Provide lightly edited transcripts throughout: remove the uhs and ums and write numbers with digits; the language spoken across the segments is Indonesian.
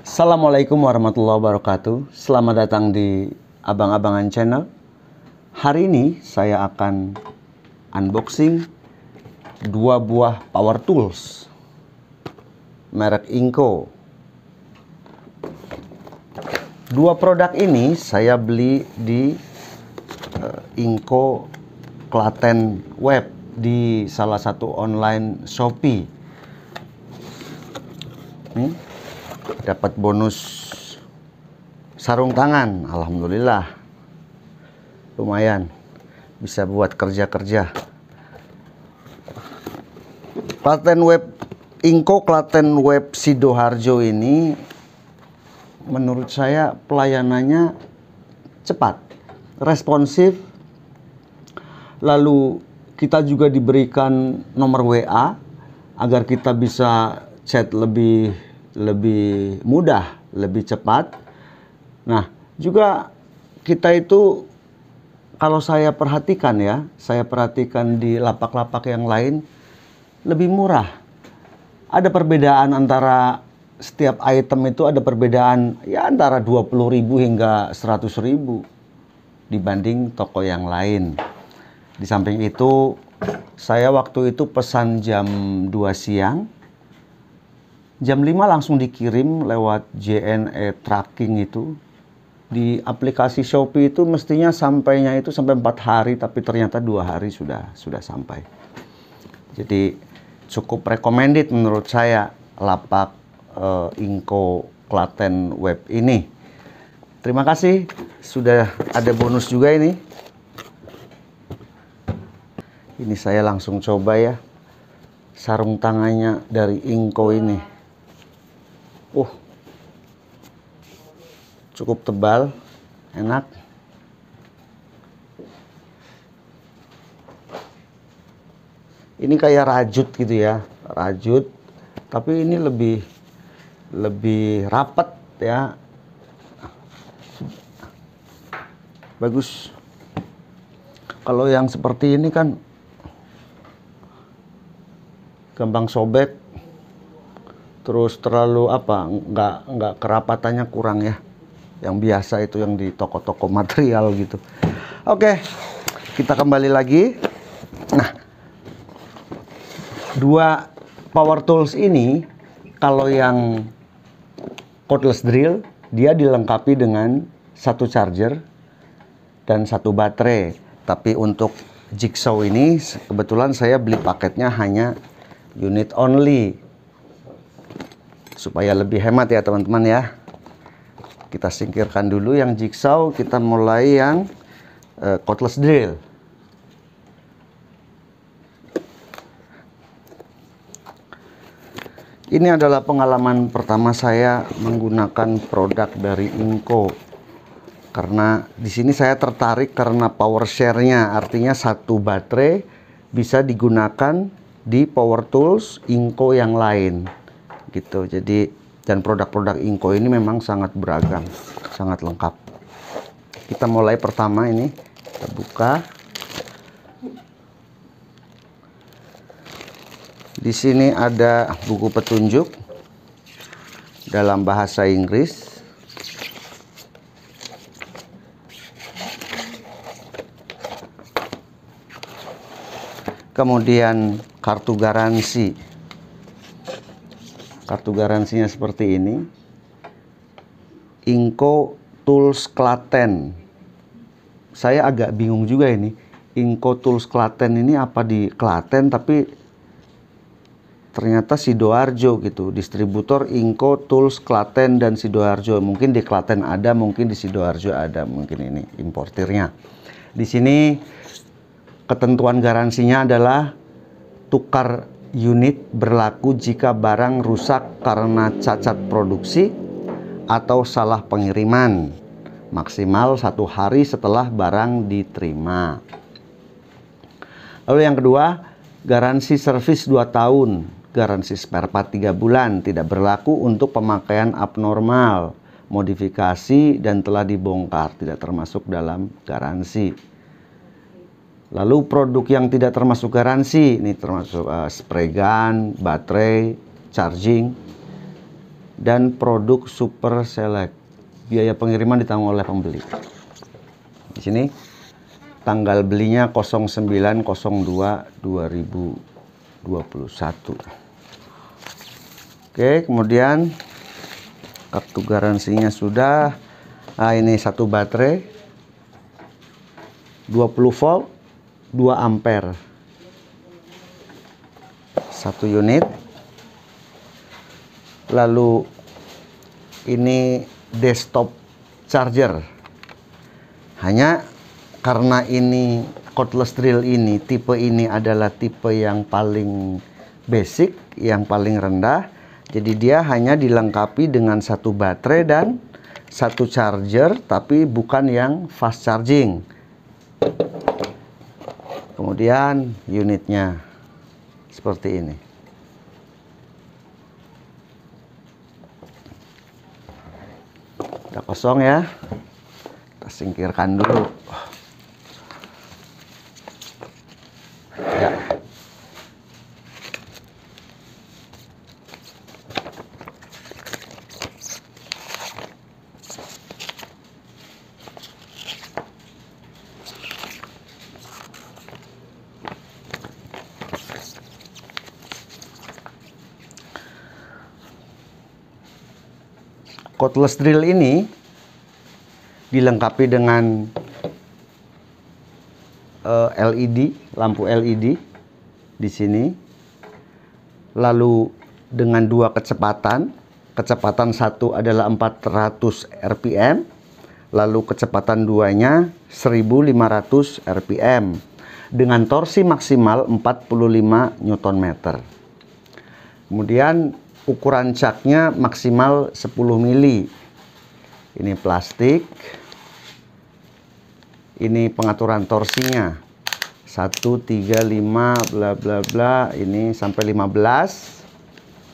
Assalamualaikum warahmatullahi wabarakatuh. Selamat datang di Abang-Abangan Channel. Hari ini saya akan unboxing dua buah power tools merek Inco. Dua produk ini saya beli di Inco Klaten Web di salah satu online Shopee. Dapat bonus sarung tangan, alhamdulillah, lumayan bisa buat kerja-kerja. Klaten Web Inco Klaten Web Sidoarjo ini menurut saya pelayanannya cepat, responsif, lalu kita juga diberikan nomor WA agar kita bisa chat lebih mudah, lebih cepat. Nah, juga kita itu kalau saya perhatikan di lapak-lapak yang lain lebih murah. Ada perbedaan antara setiap item itu, ada perbedaan ya antara 20.000 hingga 100.000 dibanding toko yang lain. Di samping itu, saya waktu itu pesan jam 2 siang. Jam 5 langsung dikirim lewat JNE tracking itu. Di aplikasi Shopee itu mestinya sampainya itu sampai 4 hari, tapi ternyata 2 hari sudah sampai. Jadi cukup recommended menurut saya lapak Inco Klaten Web ini. Terima kasih, sudah ada bonus juga ini. Ini saya langsung coba ya, sarung tangannya dari Inco ini. Cukup tebal, enak. Ini kayak rajut gitu ya, rajut, tapi ini lebih rapat ya. Bagus. Kalau yang seperti ini kan gampang sobek, terus terlalu nggak kerapatannya kurang ya. Yang biasa itu yang di toko-toko material gitu. Oke, kita kembali lagi. Nah, dua power tools ini, kalau yang cordless drill, dia dilengkapi dengan satu charger dan satu baterai. Tapi untuk jigsaw ini, kebetulan saya beli paketnya hanya unit only. Supaya lebih hemat ya teman-teman ya. Kita singkirkan dulu yang jigsaw, kita mulai yang cordless drill. Ini adalah pengalaman pertama saya menggunakan produk dari Inco. Karena di sini saya tertarik karena power share-nya, artinya satu baterai bisa digunakan di power tools Inco yang lain. Gitu. Jadi dan produk-produk Inco ini memang sangat beragam, sangat lengkap. Kita mulai pertama ini, kita buka. Di sini ada buku petunjuk dalam bahasa Inggris. Kemudian kartu garansi. Kartu garansinya seperti ini. Inco Tools Klaten. Saya agak bingung juga ini. Inco Tools Klaten ini apa di Klaten, tapi ternyata Sidoarjo gitu. Distributor Inco Tools Klaten dan Sidoarjo. Mungkin di Klaten ada, mungkin di Sidoarjo ada, mungkin ini importirnya. Di sini ketentuan garansinya adalah tukar unit berlaku jika barang rusak karena cacat produksi atau salah pengiriman, maksimal 1 hari setelah barang diterima. Lalu yang kedua, garansi servis 2 tahun, garansi spare part 3 bulan, tidak berlaku untuk pemakaian abnormal, modifikasi dan telah dibongkar, tidak termasuk dalam garansi. Lalu produk yang tidak termasuk garansi, ini termasuk spray gun, baterai, charging. dan produk Super Select. Biaya pengiriman ditanggung oleh pembeli. Di sini tanggal belinya 09/02/2021. Oke, kemudian kartu garansinya sudah. Nah, ini satu baterai 20 volt 2 ampere. Satu unit. Lalu ini desktop charger. Hanya karena ini cordless drill ini, tipe ini adalah tipe yang paling basic, yang paling rendah. Jadi dia hanya dilengkapi dengan satu baterai dan satu charger, tapi bukan yang fast charging. Kemudian unitnya seperti ini. Udah kosong ya. Kita singkirkan dulu. Ya. Cordless drill ini dilengkapi dengan LED, lampu LED di sini. Lalu dengan dua kecepatan. Kecepatan satu adalah 400 rpm, lalu kecepatan duanya 1500 rpm dengan torsi maksimal 45 Nm. Kemudian ukuran caknya maksimal 10 mili. Ini plastik. Ini pengaturan torsinya. 1, 3, 5, bla bla bla. Ini sampai 15.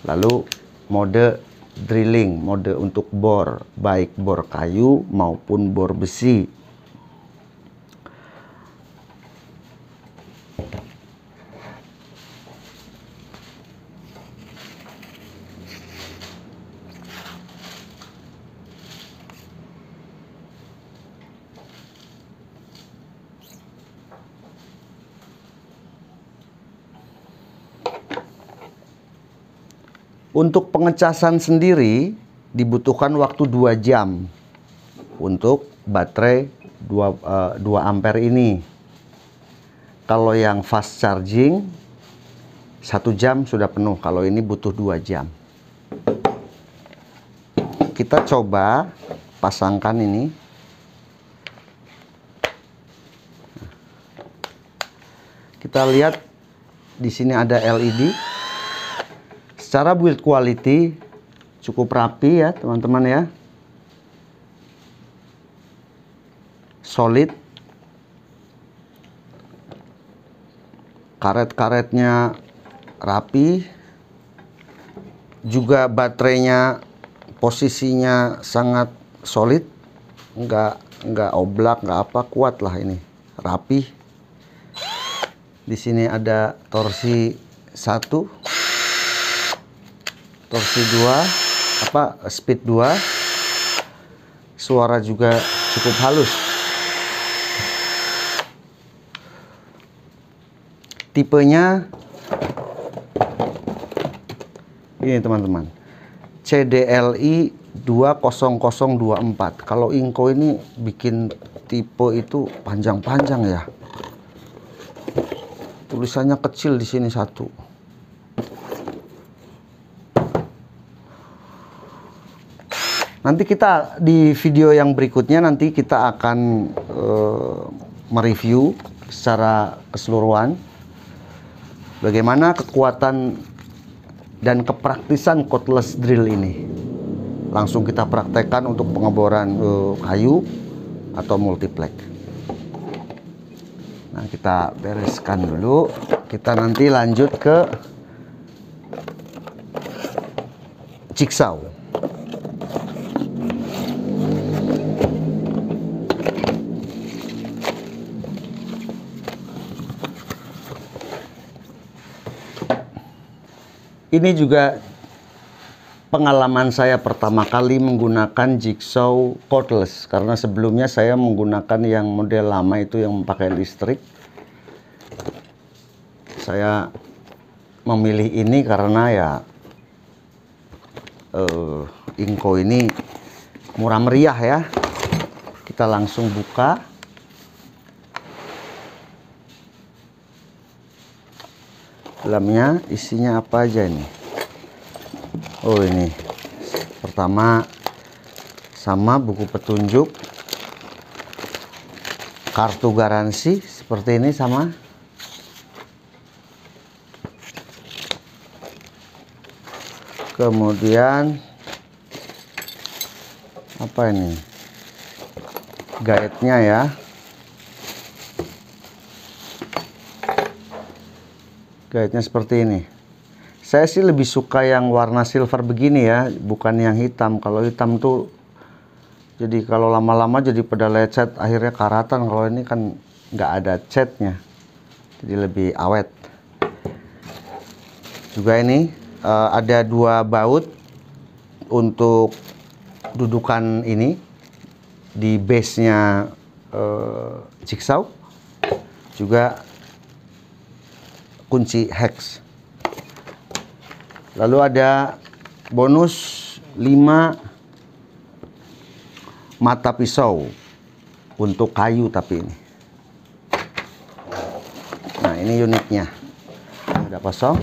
Lalu mode drilling, mode untuk bor, baik bor kayu maupun bor besi. Untuk pengecasan sendiri dibutuhkan waktu 2 jam untuk baterai 2 ampere ini. Kalau yang fast charging 1 jam sudah penuh, kalau ini butuh 2 jam. Kita coba pasangkan ini. Kita lihat di sini ada LED. Secara build quality cukup rapi ya teman-teman ya. Solid. Karet-karetnya rapi. Juga baterainya posisinya sangat solid. Enggak oblak, enggak apa, kuat lah ini. Rapi. Di sini ada torsi 1. Torsi 2, speed 2. Suara juga cukup halus. Tipenya ini teman-teman, CDLI 20024. Kalau Inco ini bikin tipe itu panjang-panjang ya. Tulisannya kecil di sini satu. Nanti kita di video yang berikutnya nanti kita akan mereview secara keseluruhan bagaimana kekuatan dan kepraktisan cordless drill ini. Langsung kita praktekkan untuk pengeboran kayu atau multiplex. Nah, kita bereskan dulu. Kita nanti lanjut ke jigsaw. Ini juga pengalaman saya pertama kali menggunakan jigsaw cordless, karena sebelumnya saya menggunakan yang model lama itu yang pakai listrik. Saya memilih ini karena ya Inco ini murah meriah ya. Kita langsung buka. Dalamnya isinya apa aja ini? Oh, ini pertama sama buku petunjuk, kartu garansi seperti ini sama. Kemudian apa ini? Guide-nya ya. Guide-nya seperti ini. Saya sih lebih suka yang warna silver begini ya, bukan yang hitam. Kalau hitam tuh jadi kalau lama-lama jadi pada lecet, akhirnya karatan. Kalau ini kan nggak ada catnya, jadi lebih awet. Juga ini ada 2 baut untuk dudukan ini di base-nya jigsaw. Juga kunci hex. Lalu ada bonus 5 mata pisau untuk kayu tapi ini. Nah, ini uniknya. Udah kosong.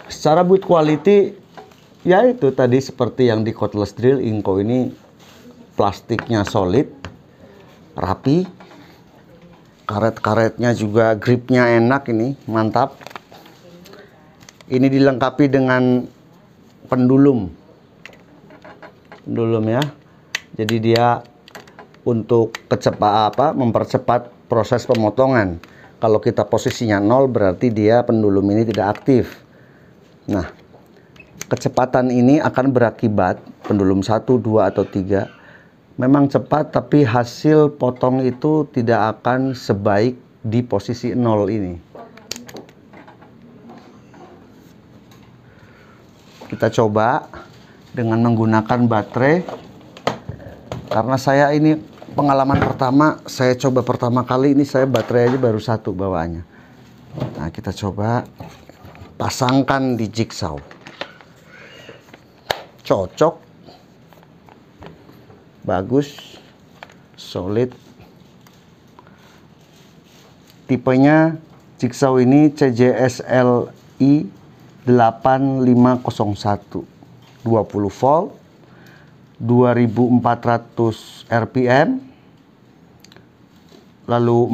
Secara build quality ya itu tadi seperti yang di cordless drill Inco ini, plastiknya solid, rapi, karet-karetnya juga gripnya enak, ini mantap. Ini dilengkapi dengan pendulum ya, jadi dia untuk mempercepat proses pemotongan. Kalau kita posisinya 0 berarti dia pendulum ini tidak aktif. Nah, kecepatan ini akan berakibat pendulum 1, 2, atau 3 memang cepat, tapi hasil potong itu tidak akan sebaik di posisi 0 ini. Kita coba dengan menggunakan baterai, karena saya ini pengalaman pertama, saya coba pertama kali ini, saya baterai aja baru 1 bawaannya. Nah, kita coba pasangkan di jigsaw. Cocok, bagus, solid. Tipenya jigsaw ini CJSLI 8501, 20 volt, 2400 RPM. Lalu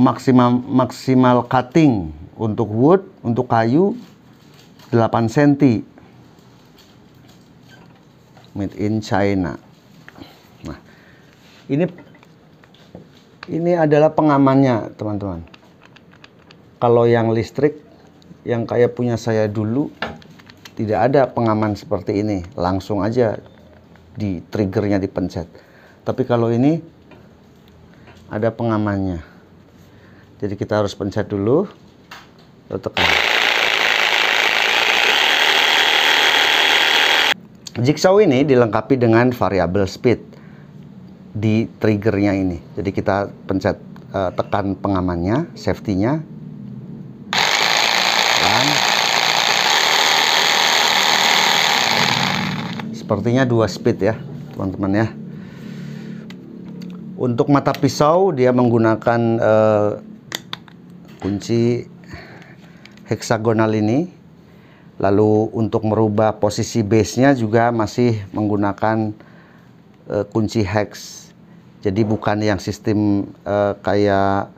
maksimal cutting untuk wood, untuk kayu 8 cm, made in China. Nah, ini adalah pengamannya, teman-teman. Kalau yang listrik yang kayak punya saya dulu tidak ada pengaman seperti ini, langsung aja di triggernya dipencet. Tapi kalau ini ada pengamannya, jadi kita harus pencet dulu, lalu tekan. Jigsaw ini dilengkapi dengan variable speed di triggernya ini. Jadi kita pencet, tekan pengamannya, safety-nya. Dan sepertinya 2 speed ya, teman-teman ya. Untuk mata pisau dia menggunakan kunci heksagonal ini. Lalu untuk merubah posisi base-nya juga masih menggunakan kunci hex. Jadi bukan yang sistem kayak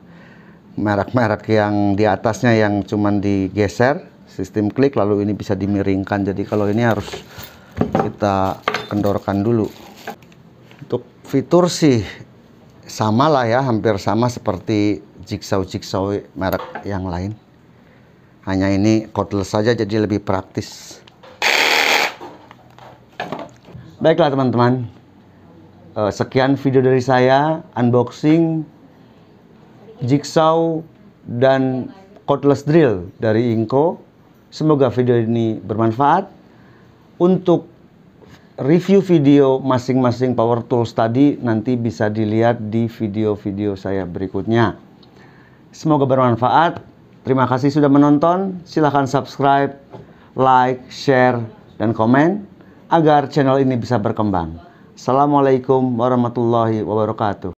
merek-merek yang di atasnya yang cuman digeser, sistem klik lalu ini bisa dimiringkan. Jadi kalau ini harus kita kendorkan dulu. Untuk fitur sih sama lah ya, hampir sama seperti jigsaw merek yang lain. Hanya ini cordless saja, jadi lebih praktis. Baiklah teman-teman, sekian video dari saya, unboxing jigsaw dan cordless drill dari Ingko. Semoga video ini bermanfaat. Untuk review video masing-masing power tools tadi nanti bisa dilihat di video-video saya berikutnya. Semoga bermanfaat. Terima kasih sudah menonton. Silahkan subscribe, like, share, dan komen agar channel ini bisa berkembang. Assalamualaikum warahmatullahi wabarakatuh.